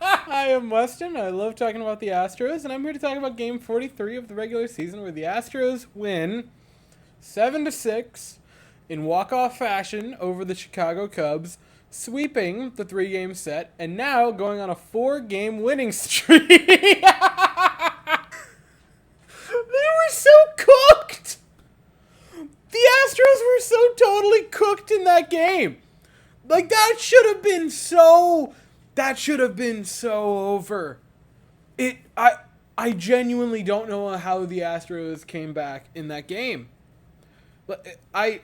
Hi, I'm Weston. I love talking about the Astros, and I'm here to talk about Game 43 of the regular season, where the Astros win 7-6 in walk-off fashion over the Chicago Cubs, sweeping the 3-game set, and now going on a 4-game winning streak. They were so cooked. The Astros were so totally cooked in that game. Like, that should have been so over. I genuinely don't know how the Astros came back in that game. I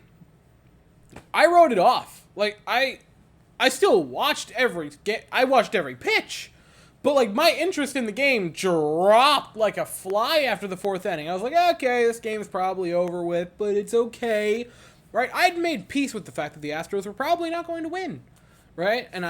wrote it off. Like, I still watched I watched every pitch. But, like, my interest in the game dropped like a fly after the 4th inning. I was like, okay, this game's probably over with, but it's okay. Right? I'd made peace with the fact that the Astros were probably not going to win. Right? And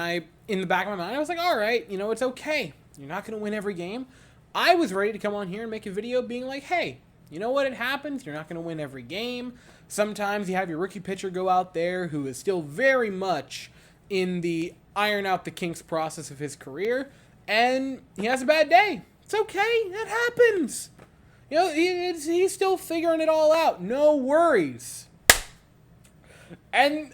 in the back of my mind, I was like, all right, it's okay. You're not going to win every game. I was ready to come on here and make a video being like, hey, you know what? It happens. You're not going to win every game. Sometimes you have your rookie pitcher go out there who is still very much in the iron out the kinks process of his career, and he has a bad day. It's okay. That happens. He's still figuring it all out. No worries. And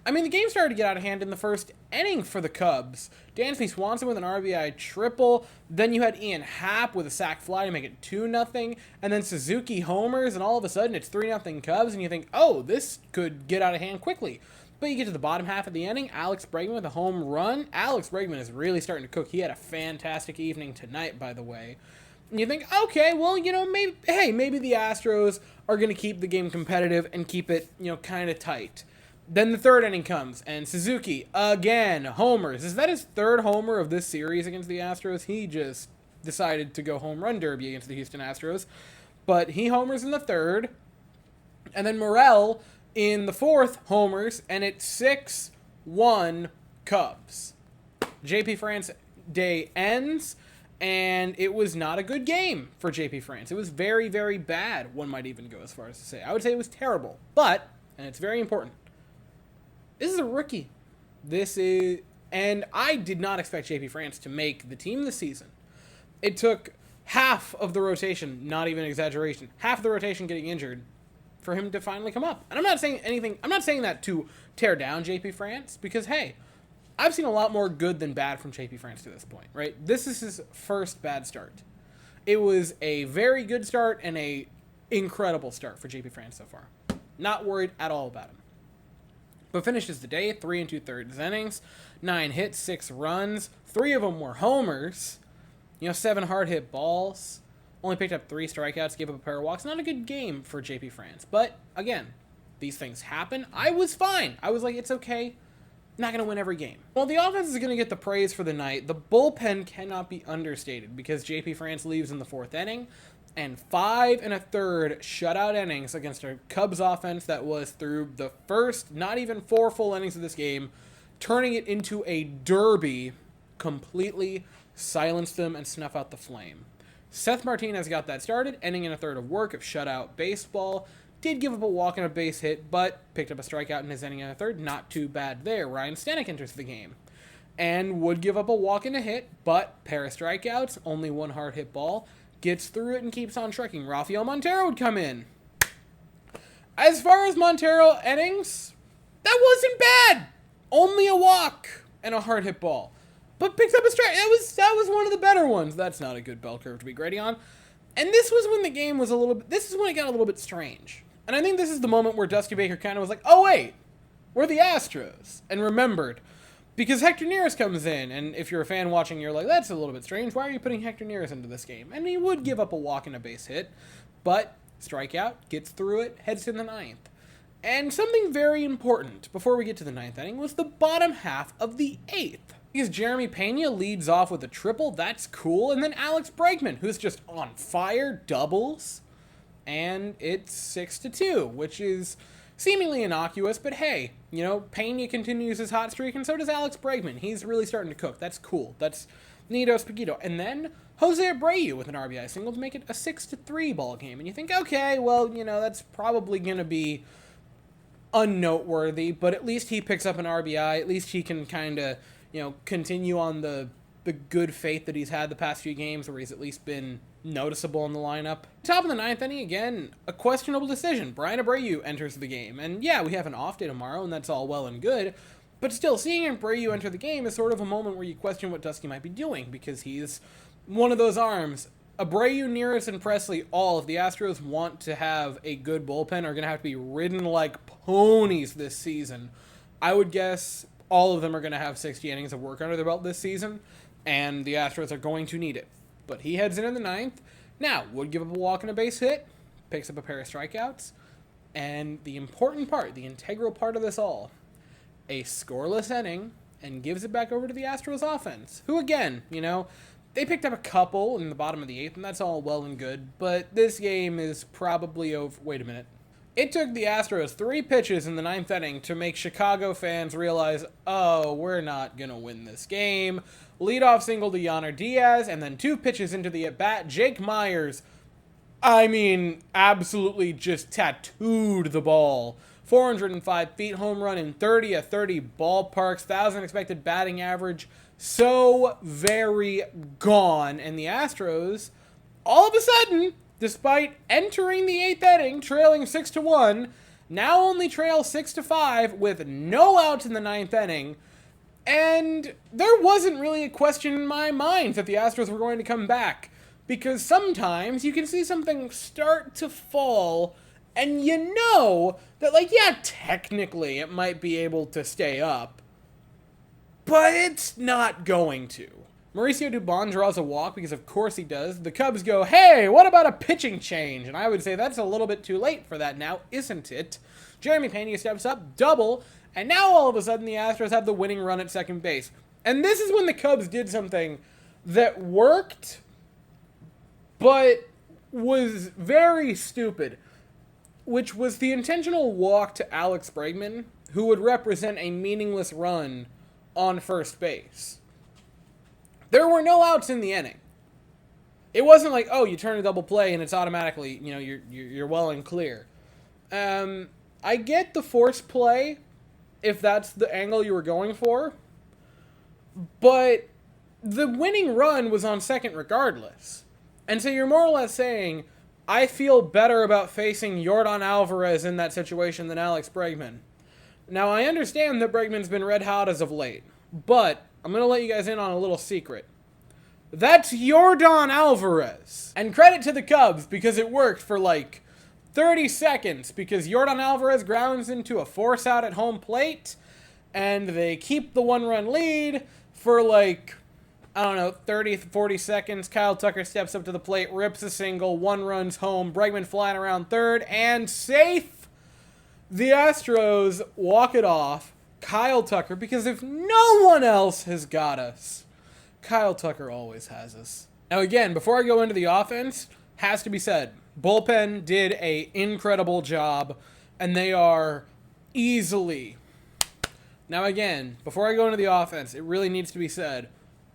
I mean, the game started to get out of hand in the first inning for the Cubs. Dansby Swanson with an RBI triple. Then you had Ian Happ with a sac fly to make it 2-0. And then Suzuki homers, and all of a sudden it's 3-0 Cubs. And you think, oh, this could get out of hand quickly. But you get to the bottom half of the inning, Alex Bregman with a home run. Alex Bregman is really starting to cook. He had a fantastic evening tonight, by the way. And you think, okay, well, maybe the Astros are going to keep the game competitive and keep it, kind of tight. Then the 3rd inning comes, and Suzuki, again, homers. Is that his 3rd homer of this series against the Astros? He just decided to go home run derby against the Houston Astros. But he homers in the 3rd. And then Morel in the 4th homers, and it's 6-1 Cubs. JP France day ends, and it was not a good game for JP France. It was very, very bad, one might even go as far as to say. I would say it was terrible. But, and it's very important, this is a rookie. And I did not expect JP France to make the team this season. It took half of the rotation, not even exaggeration, half of the rotation getting injured for him to finally come up. And I'm not saying that to tear down JP France, because, hey, I've seen a lot more good than bad from JP France to this point, right? This is his first bad start. It was a very good start and a incredible start for JP France so far. Not worried at all about him. But finishes the day, 3 2/3 innings, 9 hits, 6 runs, 3 of them were homers, 7 hard hit balls, only picked up 3 strikeouts, gave up a pair of walks. Not a good game for JP France. But, again, these things happen. I was fine. I was like, it's okay. Not going to win every game. Well, the offense is going to get the praise for the night. The bullpen cannot be understated because JP France leaves in the 4th inning. And 5 1/3 shutout innings against a Cubs offense that was, through the first, not even 4 full innings of this game, turning it into a derby, completely silenced them and snuff out the flame. Seth Martinez got that started, ending in a 1/3 of work of shutout baseball. Did give up a walk and a base hit, but picked up a strikeout in his inning in a 1/3. Not too bad there. Ryan Stanek enters the game and would give up a walk and a hit, but pair of strikeouts, only 1 hard hit ball. Gets through it and keeps on trucking. Rafael Montero would come in. As far as Montero innings, that wasn't bad. Only a walk and a hard hit ball. But picked up a strike. That was one of the better ones. That's not a good bell curve to be grading on. And this was when the game was this is when it got a little bit strange. And I think this is the moment where Dusty Baker kind of was like, oh wait, we're the Astros. And remembered. Because Hector Neris comes in, and if you're a fan watching, you're like, that's a little bit strange. Why are you putting Hector Neris into this game? And he would give up a walk and a base hit, but strikeout, gets through it, heads to the 9th. And something very important before we get to the 9th inning was the bottom half of the 8th. Because Jeremy Pena leads off with a triple, that's cool, and then Alex Bregman, who's just on fire, doubles, and it's 6-2, which is seemingly innocuous, but hey, Pena continues his hot streak, and so does Alex Bregman. He's really starting to cook. That's cool. That's neato spaghetto. And then Jose Abreu with an RBI single to make it a 6-3 ball game. And you think, okay, well, that's probably going to be unnoteworthy, but at least he picks up an RBI. At least he can kind of, continue on the good faith that he's had the past few games where he's at least been noticeable in the lineup. Top of the ninth inning, again, a questionable decision. Brian Abreu enters the game. And yeah, we have an off day tomorrow, and that's all well and good. But still, seeing Abreu enter the game is sort of a moment where you question what Dusty might be doing, because he's one of those arms. Abreu, Neris, and Presley, all, if the Astros want to have a good bullpen, are going to have to be ridden like ponies this season. I would guess all of them are going to have 60 innings of work under their belt this season, and the Astros are going to need it. But he heads in the ninth. Now, would give up a walk and a base hit, picks up a pair of strikeouts, and the important part, the integral part of this all, a scoreless inning, and gives it back over to the Astros offense, who again, they picked up a couple in the bottom of the eighth, and that's all well and good, but this game is probably over. Wait a minute. It took the Astros 3 pitches in the ninth inning to make Chicago fans realize, oh, we're not going to win this game. Leadoff single to Yainer Diaz, and then 2 pitches into the at-bat, Jake Myers, absolutely just tattooed the ball. 405 feet, home run in 30 of 30 ballparks, 1,000 expected batting average. So very gone. And the Astros, all of a sudden, despite entering the 8th inning, trailing 6-1, now only trail 6-5 with no outs in the 9th inning. And there wasn't really a question in my mind that the Astros were going to come back, because sometimes you can see something start to fall, and that, technically it might be able to stay up, but it's not going to. Mauricio Dubon draws a walk because of course he does. The Cubs go, hey, what about a pitching change? And I would say that's a little bit too late for that now, isn't it? Jeremy Pena steps up, double, and now all of a sudden the Astros have the winning run at second base. And this is when the Cubs did something that worked, but was very stupid, which was the intentional walk to Alex Bregman, who would represent a meaningless run on first base. There were no outs in the inning. It wasn't like, oh, you turn a double play and it's automatically, you're well and clear. I get the forced play if that's the angle you were going for, but the winning run was on second regardless. And so you're more or less saying, I feel better about facing Yordan Alvarez in that situation than Alex Bregman. Now, I understand that Bregman's been red hot as of late, but I'm going to let you guys in on a little secret. That's Yordan Alvarez. And credit to the Cubs, because it worked for 30 seconds, because Yordan Alvarez grounds into a force out at home plate, and they keep the 1-run lead for 30, 40 seconds. Kyle Tucker steps up to the plate, rips a single, 1 runs home, Bregman flying around third, and safe. The Astros walk it off. Kyle Tucker, because if no one else has got us, Kyle Tucker always has us. Now again, before I go into the offense, has to be said, bullpen did a incredible job, and they are easily... Now again, before I go into the offense, it really needs to be said,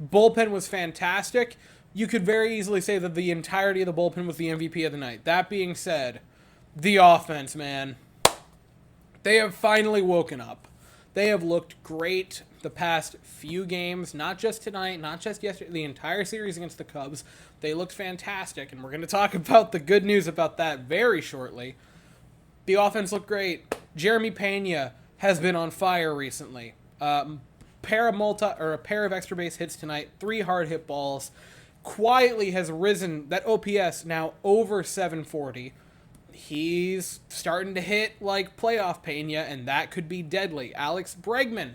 bullpen was fantastic. You could very easily say that the entirety of the bullpen was the MVP of the night. That being said, the offense, man, they have finally woken up. They have looked great the past few games, not just tonight, not just yesterday, the entire series against the Cubs. They looked fantastic, and we're going to talk about the good news about that very shortly. The offense looked great. Jeremy Pena has been on fire recently. A pair of extra base hits tonight, 3 hard hit balls. Quietly has risen, that OPS now over 740. He's starting to hit like playoff Pena, and that could be deadly. Alex Bregman,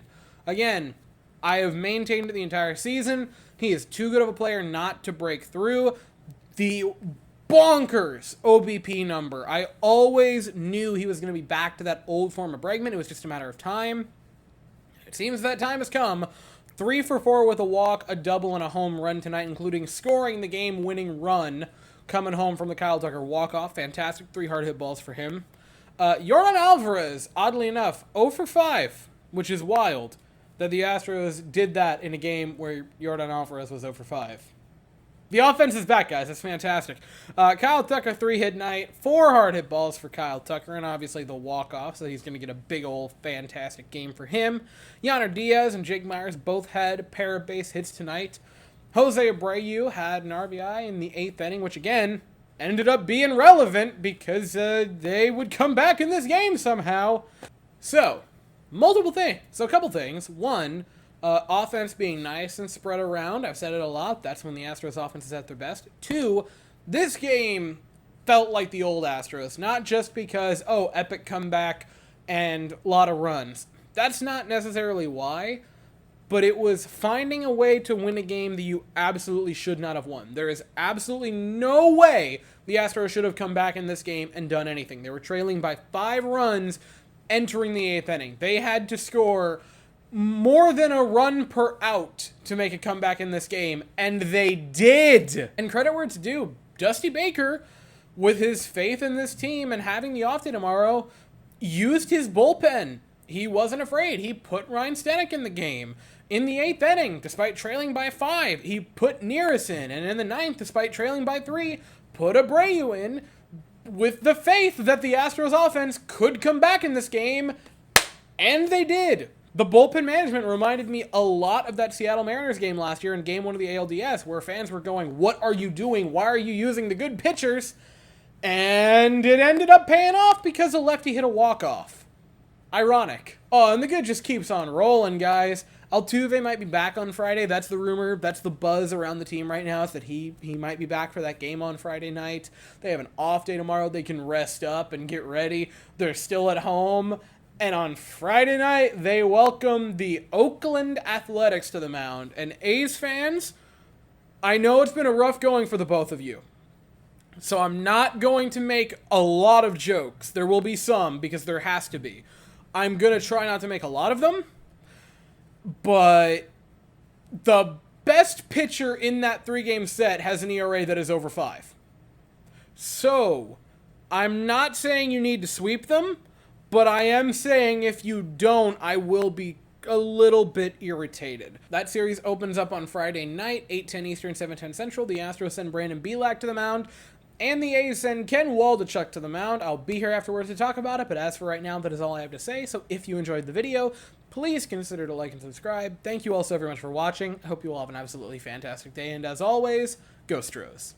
again, I have maintained it the entire season. He is too good of a player not to break through. The bonkers OBP number. I always knew he was going to be back to that old form of Bregman. It was just a matter of time. It seems that time has come. 3 for 4 with a walk, a double, and a home run tonight, including scoring the game-winning run coming home from the Kyle Tucker walk-off. Fantastic 3 hard hit balls for him. Yordan Alvarez, oddly enough, 0 for 5, which is wild that the Astros did that in a game where Yordan Alvarez was 0 for 5. The offense is back, guys. That's fantastic. Kyle Tucker, 3-hit night. 4 hard hit balls for Kyle Tucker, and obviously the walk-off, so he's going to get a big old fantastic game for him. Yainer Diaz and Jake Myers both had a pair of base hits tonight. Jose Abreu had an RBI in the 8th inning, which, again, ended up being relevant because they would come back in this game somehow. So, multiple things. So, a couple things. One, offense being nice and spread around. I've said it a lot. That's when the Astros offense is at their best. 2, this game felt like the old Astros. Not just because, epic comeback and a lot of runs. That's not necessarily why. But it was finding a way to win a game that you absolutely should not have won. There is absolutely no way the Astros should have come back in this game and done anything. They were trailing by 5 runs entering the 8th inning. They had to score more than a run per out to make a comeback in this game, and they did. And credit where it's due. Dusty Baker, with his faith in this team and having the off day tomorrow, used his bullpen. He wasn't afraid. He put Ryan Stanek in the game. In the 8th inning, despite trailing by 5, he put Neris in. And in the 9th, despite trailing by 3, put Abreu in with the faith that the Astros offense could come back in this game. And they did. The bullpen management reminded me a lot of that Seattle Mariners game last year in Game 1 of the ALDS, where fans were going, what are you doing? Why are you using the good pitchers? And it ended up paying off because a lefty hit a walk-off. Ironic. Oh, and the good just keeps on rolling, guys. Altuve might be back on Friday. That's the rumor. That's the buzz around the team right now, is that he might be back for that game on Friday night. They have an off day tomorrow. They can rest up and get ready. They're still at home. And on Friday night, they welcome the Oakland Athletics to the mound. And A's fans, I know it's been a rough going for the both of you. So I'm not going to make a lot of jokes. There will be some, because there has to be. I'm going to try not to make a lot of them. But the best pitcher in that 3-game set has an ERA that is over 5. So, I'm not saying you need to sweep them, but I am saying if you don't, I will be a little bit irritated. That series opens up on Friday night, 8:10 Eastern, 7:10 Central. The Astros send Brandon Bielak to the mound, and the A's send Ken Waldichuk to the mound. I'll be here afterwards to talk about it, but as for right now, that is all I have to say. So if you enjoyed the video, please consider to like and subscribe. Thank you all so very much for watching. I hope you all have an absolutely fantastic day, and as always, go Astros.